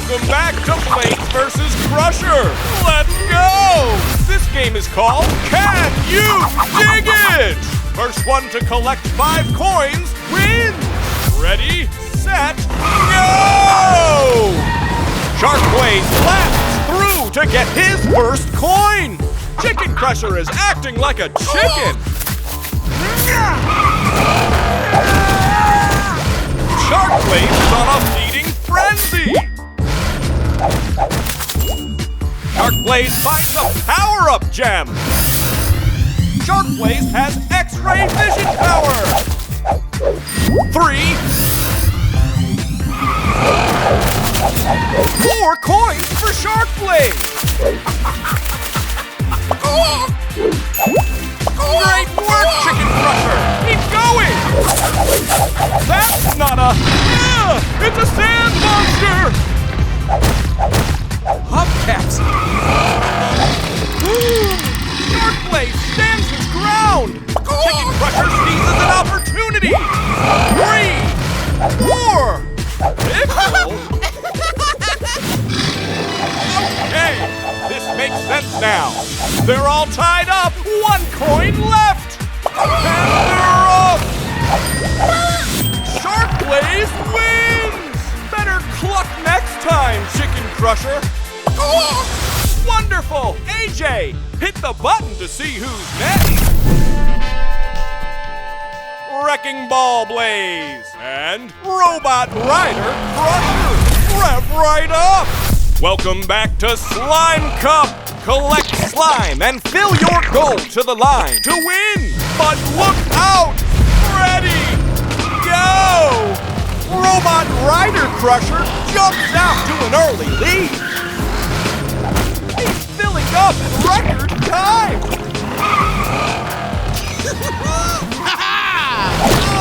Welcome back to Plate vs. Crusher. Let's go! This game is called Can You Dig It? First one to collect 5 coins wins. Ready, set, go! Sharkblade blasts through to get his first coin. Chicken Crusher is acting like a chicken. Sharkblade is on a feeding frenzy. Sharkblade finds a power-up gem. Sharkblade has X-ray vision power. 3, 4 coins for Sharkblade. Great work, Chicken Crusher! Keep going! That's not a... it's a sand monster! Hubcaps! Sharkblade stands his ground! Chicken Crusher seizes an opportunity! 3, 4... Pickle? Okay, this makes sense now. They're all tied up. 1 coin left. And they're off. Sharkblade wins. Better cluck next time, Chicken Crusher. Wonderful. AJ, hit the button to see who's next. Wrecking Ball Blaze and Robot Rider Crusher. Rev right up. Welcome back to Slime Cup! Collect slime and fill your goal to the line to win! But look out! Ready, go! Robot Rider Crusher jumps out to an early lead! He's filling up in record time!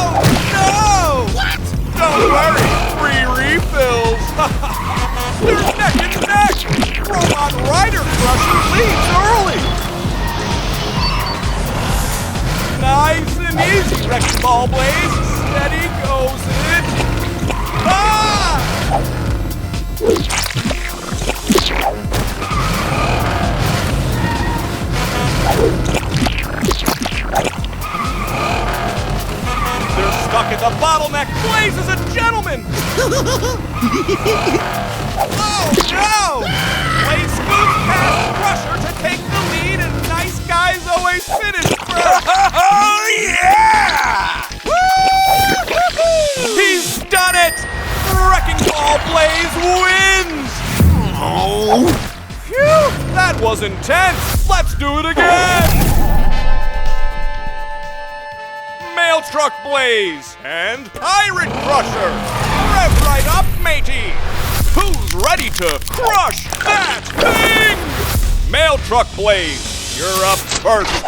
Oh no! What? Don't worry, free refills! They're neck and neck! Robot Rider Crusher leads early! Nice and easy, Wrecking Ball Blaze! Steady goes it! Ah! They're stuck at the bottleneck! Blaze is a gentleman! Oh no! Blaze scoots past Crusher to take the lead, and nice guys always finish first. Oh yeah! He's done it! Wrecking Ball Blaze wins! Oh! Phew! That was intense! Let's do it again! Mail Truck Blaze and Pirate Crusher! Rev right up, matey! Who's ready to crush that thing? Mail Truck Blaze, you're up first.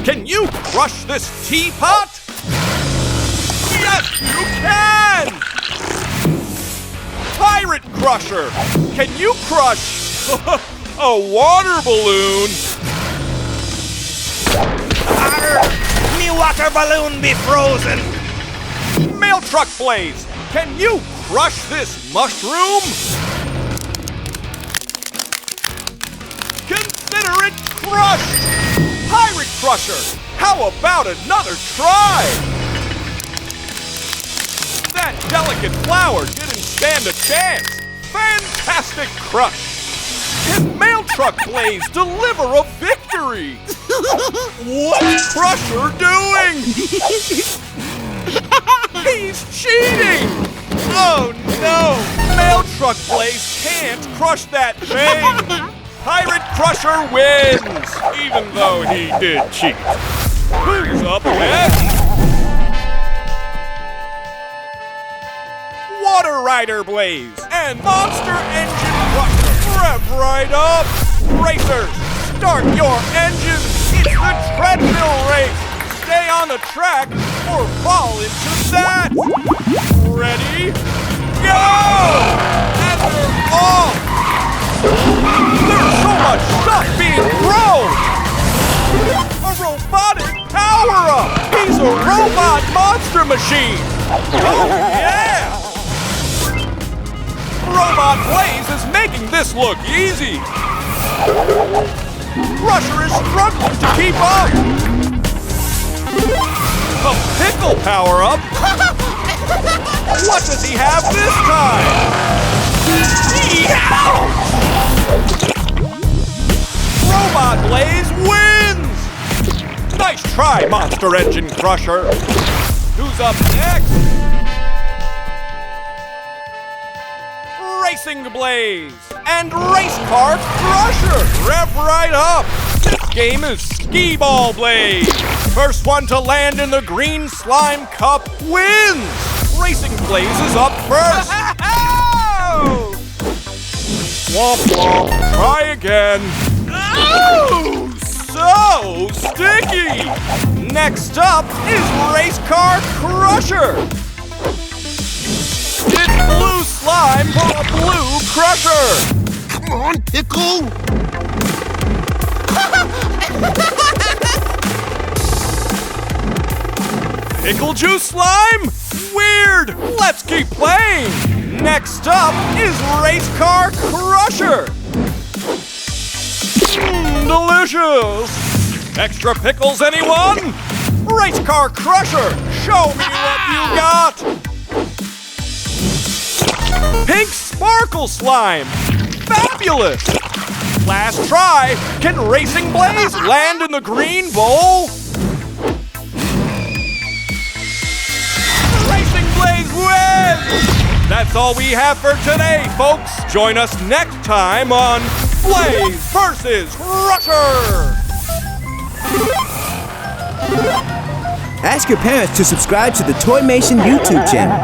Can you crush this teapot? Yes, you can! Pirate Crusher, can you crush a water balloon? Me water balloon be frozen! Mail Truck Blaze, can you crush this mushroom? Consider it crushed! Pirate Crusher, how about another try? That delicate flower didn't stand a chance. Fantastic crush! Can Mail Truck Blaze deliver a victory? What's Crusher doing? He's cheating! Oh no! Mail Truck Blaze can't crush that thing! Pirate Crusher wins! Even though he did cheat. Who's up next? Water Rider Blaze and Monster Engine Crusher. Rev right up! Racers, start your engines! It's the treadmill race! Stay on the track or fall into that! Ready? Go! And they're off! There's so much stuff being thrown! A robotic power-up! He's a robot monster machine! Oh yeah! Robot Blaze is making this look easy. Crusher is struggling to keep up. A pickle power-up? What does he have this time? Robot Blaze wins! Nice try, Monster Engine Crusher. Who's up next? Racing Blaze and Race Car Crusher. Rev right up. This game is Skee-Ball Blaze. First one to land in the green slime cup wins. Racing Blaze is up first. Womp womp. Try again. Oh, so sticky. Next up is Race Car Crusher. It's blue slime for a blue crusher. Come on, Pickle! Pickle juice slime? Weird! Let's keep playing! Next up is Race Car Crusher! Delicious! Extra pickles, anyone? Race Car Crusher, show me what you got! Pink Sparkle Slime! Fabulous! Last try, can Racing Blaze land in the green bowl? Racing Blaze wins! That's all we have for today, folks. Join us next time on Blaze vs. Crusher! Ask your parents to subscribe to the Toymation YouTube channel.